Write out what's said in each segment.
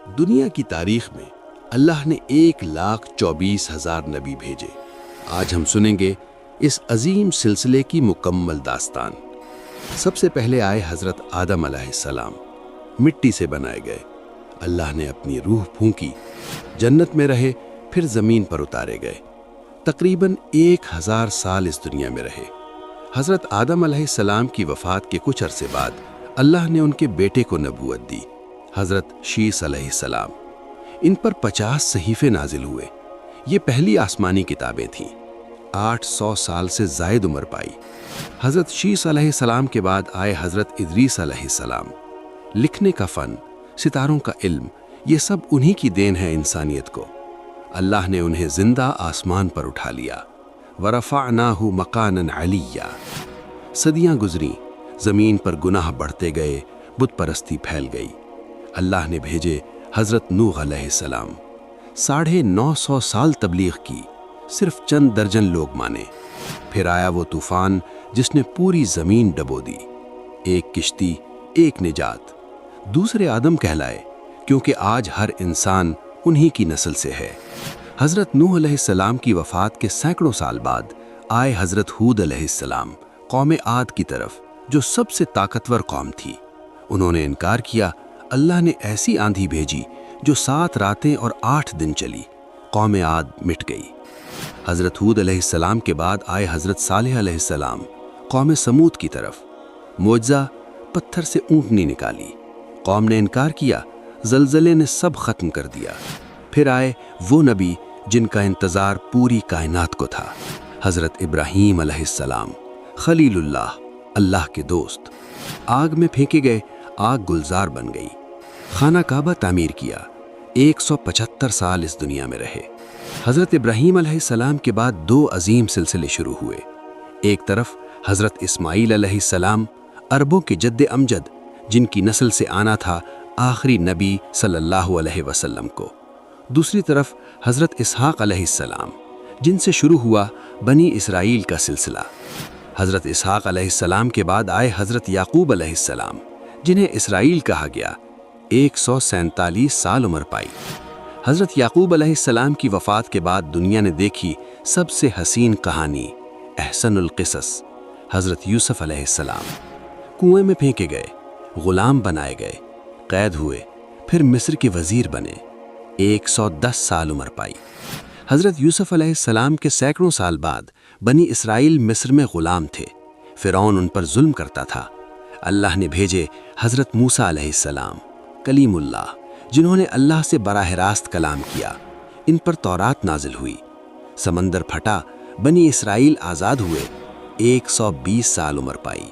دنیا کی تاریخ میں اللہ نے 1,24,000 نبی بھیجے۔ آج ہم سنیں گے اس عظیم سلسلے کی مکمل داستان۔ سب سے پہلے آئے حضرت آدم علیہ السلام، مٹی سے بنائے گئے۔ اللہ نے اپنی روح پھونکی، جنت میں رہے، پھر زمین پر اتارے گئے۔ تقریباً 1000 سال اس دنیا میں رہے۔ حضرت آدم علیہ السلام کی وفات کے کچھ عرصے بعد اللہ نے ان کے بیٹے کو نبوت دی، حضرت شیس علیہ السلام۔ ان پر 50 صحیفے نازل ہوئے۔ یہ پہلی آسمانی کتابیں تھیں۔ 800 سال سے زائد عمر پائی۔ حضرت شیس علیہ السلام کے بعد آئے حضرت ادریس علیہ السلام۔ لکھنے کا فن، ستاروں کا علم، یہ سب انہی کی دین ہے انسانیت کو۔ اللہ نے انہیں زندہ آسمان پر اٹھا لیا۔ وَرَفَعْنَاهُ مَقَانًا عَلِيًّا۔ صدیاں گزریں، زمین پر گناہ بڑھتے گئے، بت پرستی پھیل گئی۔ اللہ نے بھیجے حضرت نوح علیہ السلام۔ 950 سال تبلیغ کی، صرف چند درجن لوگ مانے۔ پھر آیا وہ طوفان جس نے پوری زمین ڈبو دی۔ ایک کشتی، ایک نجات۔ دوسرے آدم کہلائے، کیونکہ آج ہر انسان انہی کی نسل سے ہے۔ حضرت نوح علیہ السلام کی وفات کے سینکڑوں سال بعد آئے حضرت ہود علیہ السلام، قوم عاد کی طرف، جو سب سے طاقتور قوم تھی۔ انہوں نے انکار کیا۔ اللہ نے ایسی آندھی بھیجی جو 7 راتیں اور 8 دن چلی۔ قوم عاد مٹ گئی۔ حضرت ہود علیہ السلام کے بعد آئے حضرت صالح علیہ السلام، قوم سمود کی طرف۔ معجزہ، پتھر سے اونٹنی نکالی۔ قوم نے انکار کیا، زلزلے نے سب ختم کر دیا۔ پھر آئے وہ نبی جن کا انتظار پوری کائنات کو تھا، حضرت ابراہیم علیہ السلام، خلیل اللہ، اللہ کے دوست۔ آگ میں پھینکے گئے، آگ گلزار بن گئی۔ خانہ کعبہ تعمیر کیا، 175 سال اس دنیا میں رہے۔ حضرت ابراہیم علیہ السلام کے بعد 2 عظیم سلسلے شروع ہوئے۔ ایک طرف حضرت اسماعیل علیہ السلام، عربوں کے جد امجد، جن کی نسل سے آنا تھا آخری نبی صلی اللہ علیہ وسلم کو۔ دوسری طرف حضرت اسحاق علیہ السلام، جن سے شروع ہوا بنی اسرائیل کا سلسلہ۔ حضرت اسحاق علیہ السلام کے بعد آئے حضرت یعقوب علیہ السلام، جنہیں اسرائیل کہا گیا۔ 147 سال عمر پائی۔ حضرت یعقوب علیہ السلام کی وفات کے بعد دنیا نے دیکھی سب سے حسین کہانی، احسن القصص، حضرت یوسف علیہ السلام۔ کنویں میں پھینکے گئے، غلام بنائے گئے، قید ہوئے، پھر مصر کے وزیر بنے۔ 110 سال عمر پائی۔ حضرت یوسف علیہ السلام کے سینکڑوں سال بعد بنی اسرائیل مصر میں غلام تھے۔ فرعون ان پر ظلم کرتا تھا۔ اللہ نے بھیجے حضرت موسیٰ علیہ السلام، کلیم اللہ، جنہوں نے اللہ سے براہ راست کلام کیا۔ ان پر تورات نازل ہوئی۔ سمندر پھٹا، بنی اسرائیل آزاد ہوئے۔ 120 سال عمر پائی۔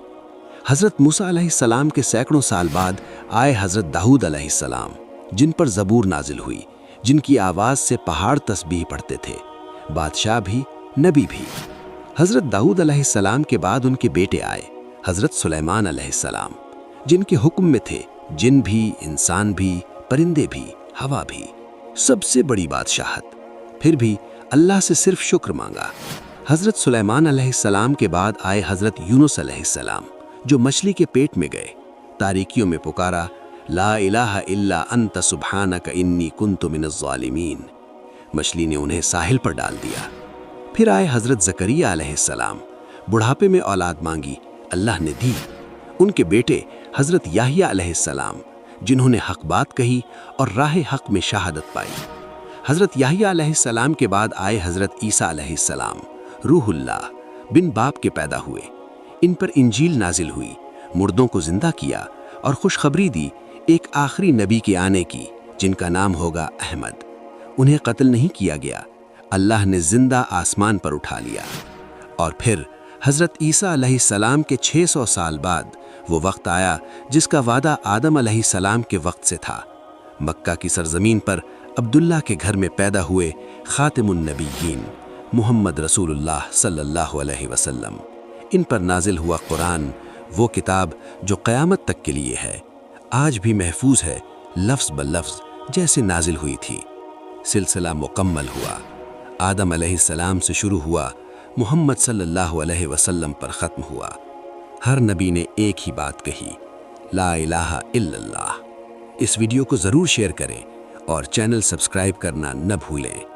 حضرت موسیٰ علیہ السلام کے سینکڑوں سال بعد آئے حضرت داؤد علیہ السلام، جن پر زبور نازل ہوئی، جن کی آواز سے پہاڑ تسبیح پڑھتے تھے، بادشاہ بھی، نبی بھی۔ حضرت داؤد علیہ السلام کے بعد ان کے بیٹے آئے، حضرت سلیمان علیہ السلام، جن کے حکم میں تھے جن بھی، انسان بھی، پرندے بھی، ہوا بھی، سب سے بڑی بادشاہت۔ پھر بھی اللہ سے صرف شکر مانگا۔ حضرت سلیمان علیہ السلام کے بعد آئے حضرت یونس علیہ السلام، جو مچھلی کے پیٹ میں گئے، تاریکیوں میں پکارا، لا الہ الا انت سبحانک انی کنت من الظالمین۔ مچھلی نے انہیں ساحل پر ڈال دیا۔ پھر آئے حضرت زکریا علیہ السلام، بڑھاپے میں اولاد مانگی، اللہ نے دی۔ ان کے بیٹے حضرت یحییٰ علیہ السلام، جنہوں نے حق بات کہی اور راہ حق میں شہادت پائی۔ حضرت یحییٰ علیہ السلام کے بعد آئے حضرت عیسیٰ علیہ السلام، روح اللہ، بن باپ کے پیدا ہوئے۔ ان پر انجیل نازل ہوئی، مردوں کو زندہ کیا اور خوشخبری دی ایک آخری نبی کے آنے کی، جن کا نام ہوگا احمد۔ انہیں قتل نہیں کیا گیا، اللہ نے زندہ آسمان پر اٹھا لیا۔ اور پھر حضرت عیسیٰ علیہ السلام کے 600 سال بعد وہ وقت آیا جس کا وعدہ آدم علیہ السلام کے وقت سے تھا۔ مکہ کی سرزمین پر عبداللہ کے گھر میں پیدا ہوئے خاتم النبیین، محمد رسول اللہ صلی اللہ علیہ وسلم۔ ان پر نازل ہوا قرآن، وہ کتاب جو قیامت تک کے لیے ہے، آج بھی محفوظ ہے، لفظ بلفظ جیسے نازل ہوئی تھی۔ سلسلہ مکمل ہوا، آدم علیہ السلام سے شروع ہوا، محمد صلی اللہ علیہ وسلم پر ختم ہوا۔ ہر نبی نے ایک ہی بات کہی، لا الہ الا اللہ۔ اس ویڈیو کو ضرور شیئر کریں اور چینل سبسکرائب کرنا نہ بھولیں۔